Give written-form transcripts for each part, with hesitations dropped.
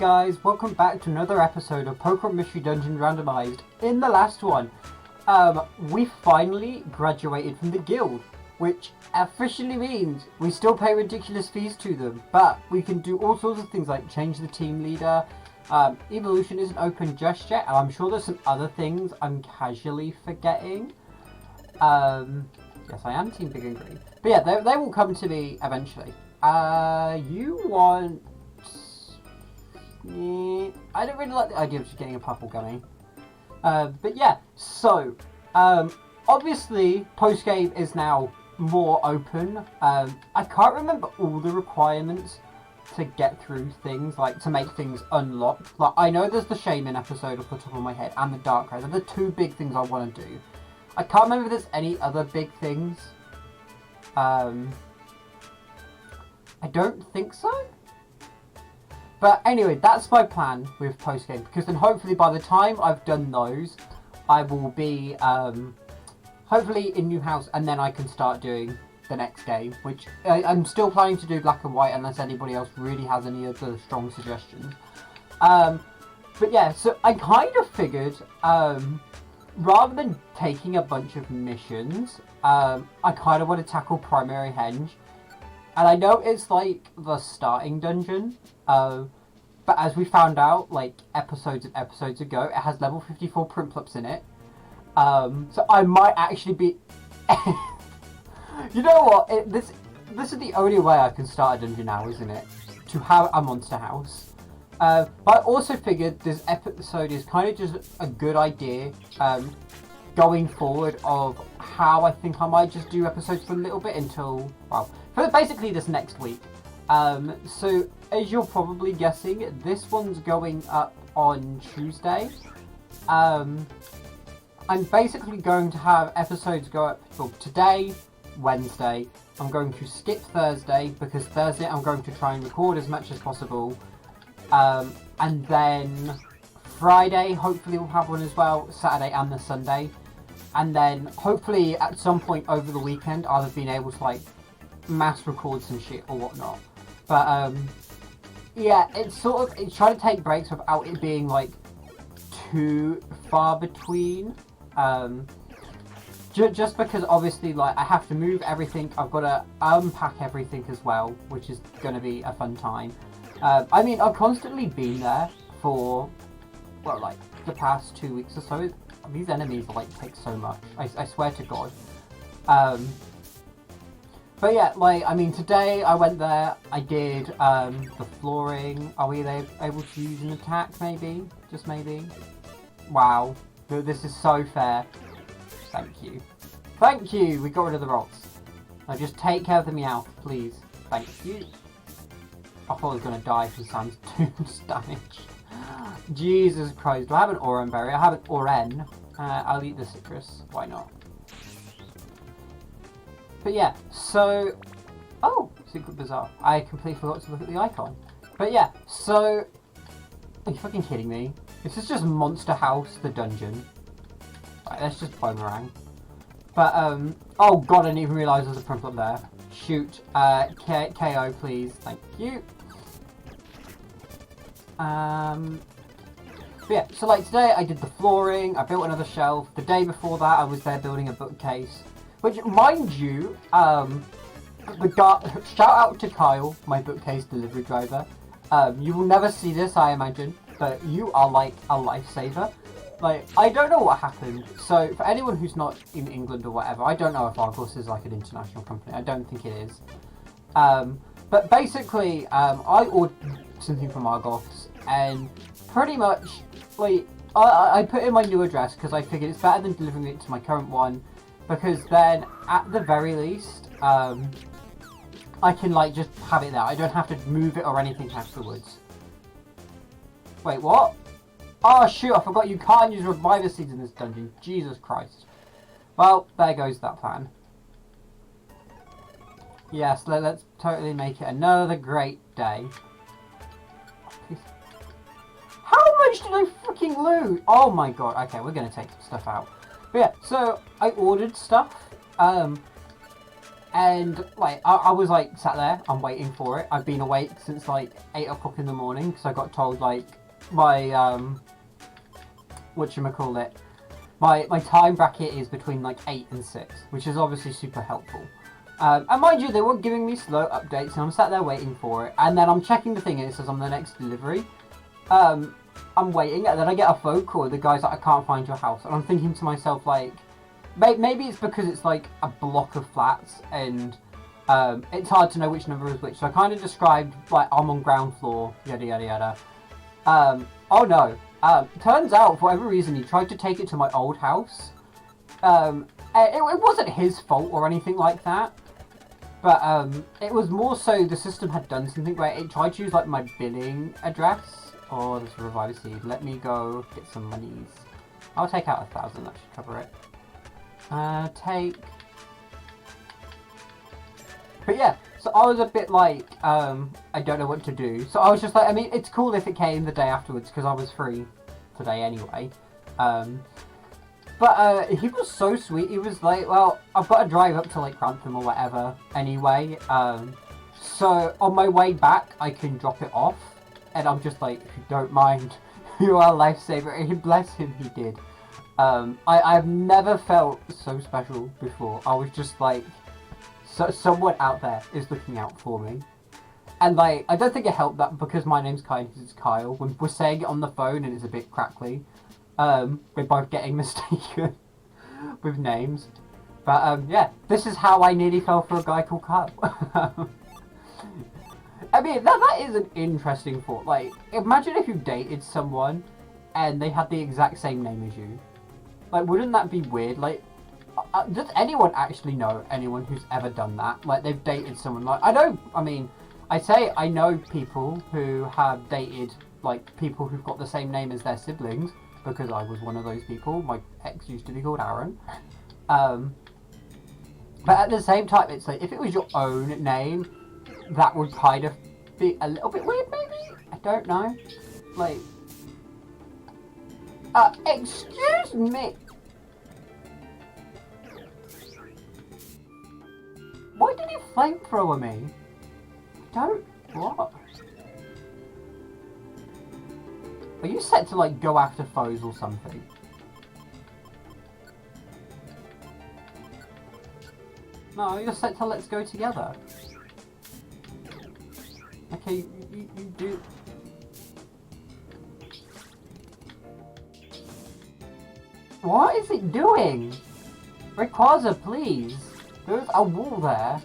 Guys, welcome back to another episode of Pokemon Mystery Dungeon Randomised. In the last one, we finally graduated from the guild, which officially means we still pay ridiculous fees to them, but we can do all sorts of things like change the team leader. Evolution isn't open just yet, and I'm sure there's some other things I'm casually forgetting. Yes, I am Team Big and Green. But yeah, they will come to me eventually. You want... Yeah, I don't really like the idea of just getting a purple gummy. But yeah, so, obviously, post-game is now more open. I can't remember all the requirements to get through things, like, to make things unlocked. Like, I know there's the Shaman episode off the top of my head, and the Darkrai. They're the two big things I want to do. I can't remember if there's any other big things. I don't think so. But anyway, that's my plan with post-game, because then hopefully by the time I've done those, I will be, hopefully in New House, and then I can start doing the next game, which I'm still planning to do Black and White, unless anybody else really has any other strong suggestions. But yeah, so I kind of figured, rather than taking a bunch of missions, I kind of want to tackle Primary Henge. And I know it's like the starting dungeon, but as we found out, like, episodes and episodes ago, it has level 54 Primplups in it. So I might actually be... You know what? This is the only way I can start a dungeon now, isn't it? To have a monster house. But I also figured this episode is kind of just a good idea, going forward, of how I think I might just do episodes for a little bit until, well, for basically this next week. So as you're probably guessing, this one's going up on Tuesday. I'm basically going to have episodes go up for today, Wednesday. I'm going to skip Thursday, because Thursday I'm going to try and record as much as possible. And then Friday, hopefully we'll have one as well, Saturday and the Sunday. And then hopefully at some point over the weekend I'll have been able to, like, mass record some shit or whatnot. But yeah, it's trying to take breaks without it being, like, too far between. Just because obviously, like, I have to move everything, I've got to unpack everything as well, which is going to be a fun time. I mean, I've constantly been there for, well, like, the past 2 weeks or so. These enemies, like, take so much. I swear to God. But yeah, like, I mean, today I went there, I did, the flooring. Are we able to use an attack, maybe? Just maybe? Wow. This is so fair. Thank you. Thank you! We got rid of the rocks. Now just take care of the Meowth, please. Thank you. I thought I was going to die from Sam's Tomb's damage. Jesus Christ. Do I have an Oran Berry? I have an Oren. I'll eat the citrus. Why not? But yeah, so... Oh! Secret Bazaar. I completely forgot to look at the icon. But yeah, so... Are you fucking kidding me? This is just Monster House, the dungeon. Right, let's just boomerang. But, oh god, I didn't even realise there's a Primplup there. Shoot. KO, please. Thank you. But yeah, so like today I did the flooring, I built another shelf. The day before that I was there building a bookcase. Which, mind you, shout out to Kyle, my bookcase delivery driver. You will never see this, I imagine, but you are like a lifesaver. Like, I don't know what happened. So, for anyone who's not in England or whatever, I don't know if Argos is like an international company. I don't think it is. But basically, I ordered something from Argos, and pretty much, like, I put in my new address because I figured it's better than delivering it to my current one, because then, at the very least, I can, like, just have it there. I don't have to move it or anything afterwards. Wait, what? Oh shoot, I forgot you can't use reviver seeds in this dungeon. Jesus Christ. Well, there goes that plan. Yes, let's totally make it another great day. How much did I freaking loot? Oh my god. Okay, we're going to take some stuff out. But yeah, so I ordered stuff. And like I was like sat there, I'm waiting for it. I've been awake since like 8 o'clock in the morning because I got told like my whatchamacallit, my time bracket is between like 8 and 6, which is obviously super helpful. And mind you, they were giving me slow updates, and I'm sat there waiting for it. And then I'm checking the thing, and it says I'm the next delivery. I'm waiting, and then I get a phone call. The guy's like, I can't find your house, and I'm thinking to myself like, maybe it's because it's like a block of flats, and it's hard to know which number is which. So I kind of described like I'm on ground floor, yada yada yada. Oh no. Turns out, for whatever reason, he tried to take it to my old house. It wasn't his fault or anything like that. But it was more so the system had done something where it tried to use like my billing address. Oh, there's a revive seed. Let me go get some monies. I'll take out 1,000, that should cover it. But yeah, so I was a bit like, I don't know what to do. So I was just like, I mean, it's cool if it came the day afterwards because I was free today anyway. But he was so sweet. He was like, well, I've got to drive up to like Grantham or whatever anyway. So on my way back, I can drop it off. And I'm just like, if you don't mind, you are a lifesaver. And bless him, he did. I've never felt so special before. I was just like, someone out there is looking out for me. And like, I don't think it helped that because my name's Kyle, it's Kyle. When we're saying it on the phone and it's a bit crackly, we're both getting mistaken with names. But yeah, this is how I nearly fell for a guy called Kyle. I mean, that is an interesting thought. Like, imagine if you dated someone and they had the exact same name as you. Like, wouldn't that be weird? Like, does anyone actually know anyone who's ever done that? Like, they've dated someone like... I know people who have dated, like, people who've got the same name as their siblings, because I was one of those people. My ex used to be called Aaron. But at the same time, it's like, if it was your own name, that would kind of be a little bit weird, maybe? I don't know. Like... excuse me! Why did he flamethrower me? What? Are you set to, like, go after foes or something? No, you're set to let's go together. Okay, you do... What is it doing? Rayquaza, please! There's a wall there.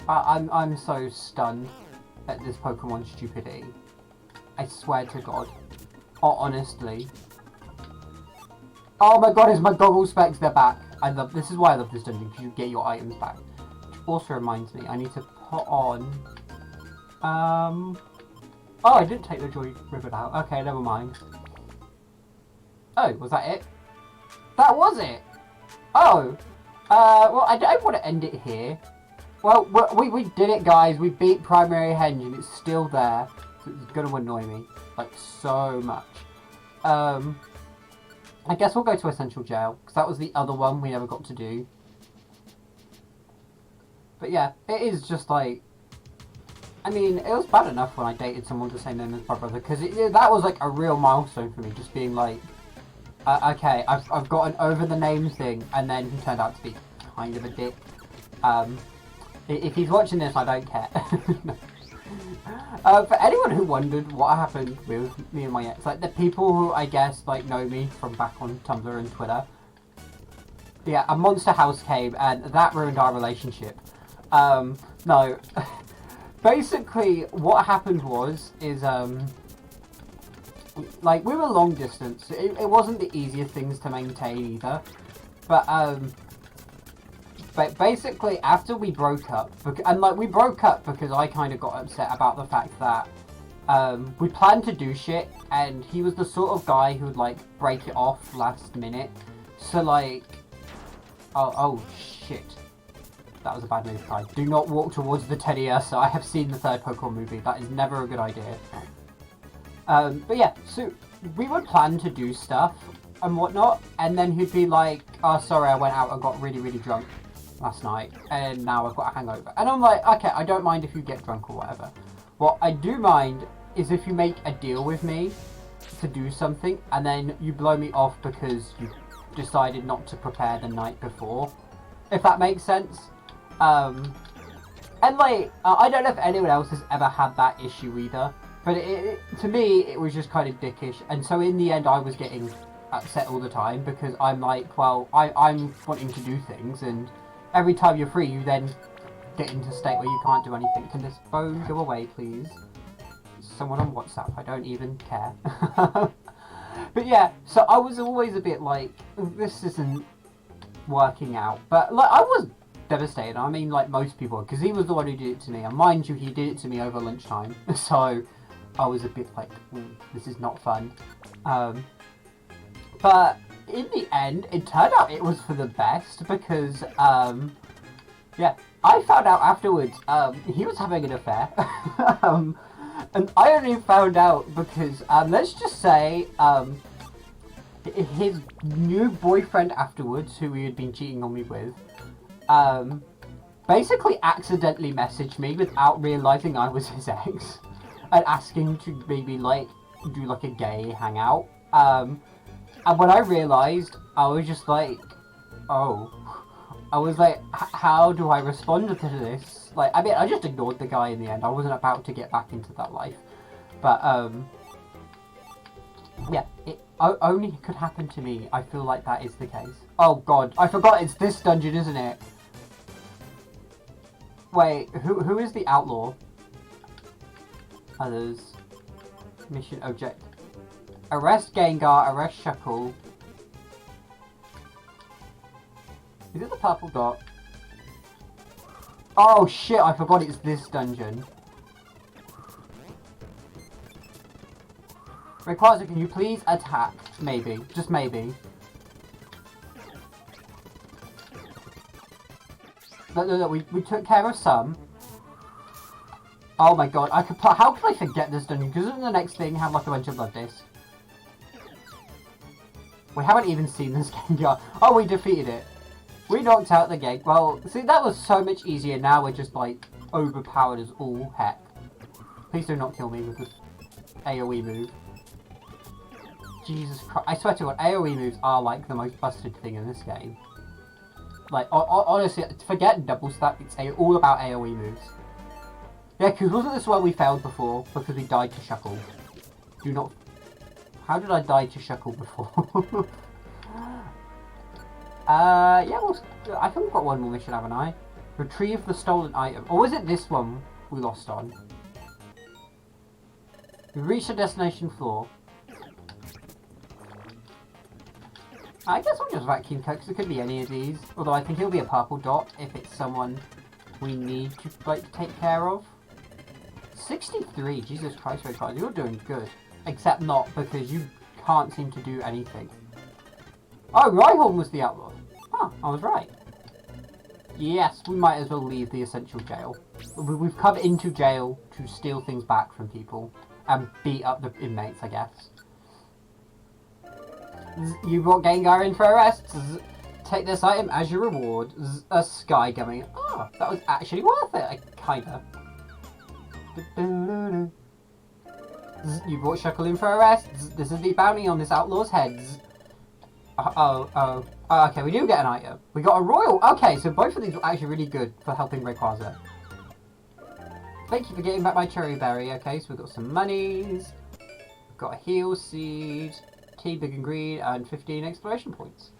I'm so stunned at this Pokemon stupidity. I swear to God. Oh, honestly. Oh my God, it's my goggle specs, they're back. This is why I love this dungeon, because you get your items back. Which also reminds me, I need to put on... Oh, I didn't take the Joy Ribbon out. Okay, never mind. Oh, was that it? That was it! Oh! Well, I don't want to end it here. Well, we did it, guys. We beat Primary Henge, and it's still there. So it's going to annoy me. Like, so much. I guess we'll go to Essential Jail, because that was the other one we never got to do. But yeah, it is just like... I mean, it was bad enough when I dated someone with the same name as my brother, because that was like a real milestone for me, just being like... okay, I've got an over-the-name thing, and then he turned out to be kind of a dick. If he's watching this, I don't care. For anyone who wondered what happened with me and my ex, like the people who I guess like know me from back on Tumblr and Twitter, yeah, a monster house came and that ruined our relationship. No, basically what happened is like we were long distance. It wasn't the easiest things to maintain either, but basically, after we broke up, and like we broke up because I kind of got upset about the fact that we planned to do shit, and he was the sort of guy who would like break it off last minute. So like, oh shit, that was a bad move, guys. Do not walk towards the teddy bear. So I have seen the third Pokemon movie. That is never a good idea. But yeah, so we would plan to do stuff and whatnot, and then he'd be like, "Oh, sorry, I went out and got really, really drunk." last night, and now I've got a hangover. And I'm like, okay, I don't mind if you get drunk or whatever. What I do mind is if you make a deal with me to do something, and then you blow me off because you decided not to prepare the night before. If that makes sense. And like, I don't know if anyone else has ever had that issue either. But to me, it was just kind of dickish. And so in the end, I was getting upset all the time because I'm like, well, I'm wanting to do things, and every time you're free, you then get into a state where you can't do anything. Can this phone go away, please? Someone on WhatsApp, I don't even care. But yeah, so I was always a bit like, this isn't working out. But like, I was devastated. I mean, like most people, because he was the one who did it to me. And mind you, he did it to me over lunchtime. So I was a bit like, this is not fun. But in the end, it turned out it was for the best because, yeah, I found out afterwards he was having an affair. And I only found out because, let's just say, his new boyfriend afterwards, who he had been cheating on me with, basically accidentally messaged me without realising I was his ex, and asking to maybe, like, do, like, a gay hangout. And when I realised, I was just like, oh. I was like, how do I respond to this? Like, I mean, I just ignored the guy in the end. I wasn't about to get back into that life. But, yeah, it only could happen to me. I feel like that is the case. Oh, God. I forgot it's this dungeon, isn't it? Wait, who is the outlaw? Others. Mission object. Arrest Gengar, arrest Shuckle. Is it the purple dot? Oh shit, I forgot it's this dungeon. Rayquaza, can you please attack? Maybe. Just maybe. No, we took care of some. Oh my god, how could I forget this dungeon? Because doesn't the next thing have like a bunch of blood discs? We haven't even seen this Gengar. Oh, we defeated it. We knocked out the gate. Well, see, that was so much easier. Now we're just, like, overpowered as all heck. Please do not kill me with this AoE move. Jesus Christ. I swear to God, AoE moves are, like, the most busted thing in this game. Like, honestly, forget double stack. It's all about AoE moves. Yeah, because wasn't this where we failed before? Because we died to Shuckle. Do not... How did I die to Shuckle before? Yeah, well, I think we've got one more mission, haven't I? Retrieve the stolen item. Or was it this one we lost on? We reached the destination floor. I guess we'll just vacuum cut, because it could be any of these. Although I think it'll be a purple dot if it's someone we need to, like, take care of. 63, Jesus Christ, Rayquaza, you're doing good. Except not, because you can't seem to do anything. Oh, Rhyhorn was the outlaw. Oh, I was right. Yes, we might as well leave the essential jail. We've come into jail to steal things back from people. And beat up the inmates, I guess. You brought Gengar in for arrest. Take this item as your reward. A sky gummy. Oh, that was actually worth it. Kinda. You brought Shuckle in for arrest. This is the bounty on this outlaw's head. Okay, we do get an item. We got a royal. Okay, so both of these were actually really good for helping Rayquaza. Thank you for getting back my cherry berry. Okay, so we've got some monies. We've got a heal seed, tea, big and green, and 15 exploration points.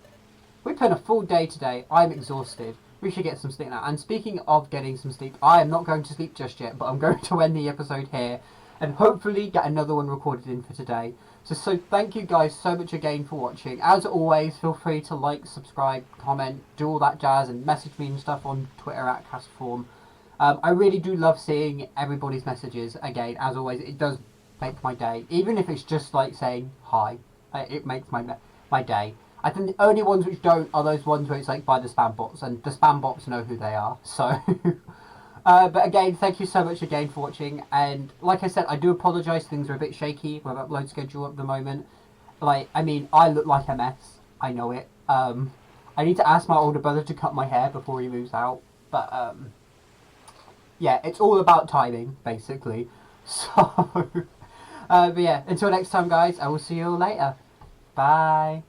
We put in a full day today. I'm exhausted. We should get some sleep now. And speaking of getting some sleep, I am not going to sleep just yet, but I'm going to end the episode here and hopefully get another one recorded in for today. So thank you guys so much again for watching. As always, feel free to like, subscribe, comment, do all that jazz, and message me and stuff on Twitter at Castform. I really do love seeing everybody's messages. Again, as always, it does make my day. Even if it's just like saying hi, it makes my day. I think the only ones which don't are those ones where it's like by the spam bots, and the spam bots know who they are. So, but again, thank you so much again for watching. And like I said, I do apologise. Things are a bit shaky with upload schedule at the moment. Like, I mean, I look like a mess. I know it. I need to ask my older brother to cut my hair before he moves out. But, yeah, it's all about timing, basically. So, but yeah, until next time, guys, I will see you all later. Bye.